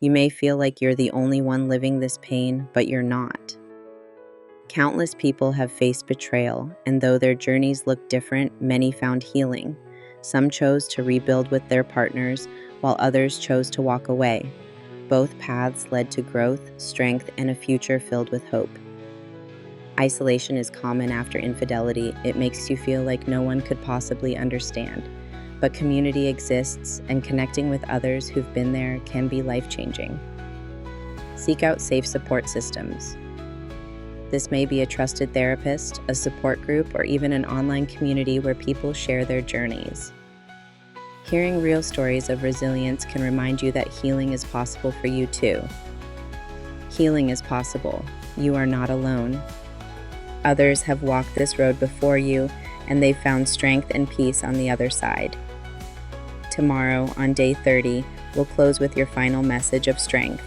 You may feel like you're the only one living this pain, but you're not. Countless people have faced betrayal, and though their journeys look different, many found healing. Some chose to rebuild with their partners, while others chose to walk away. Both paths led to growth, strength, and a future filled with hope. Isolation is common after infidelity. It makes you feel like no one could possibly understand. But community exists, and connecting with others who've been there can be life-changing. Seek out safe support systems. This may be a trusted therapist, a support group, or even an online community where people share their journeys. Hearing real stories of resilience can remind you that healing is possible for you too. Healing is possible. You are not alone. Others have walked this road before you, and they've found strength and peace on the other side. Tomorrow, on day 30, we'll close with your final message of strength.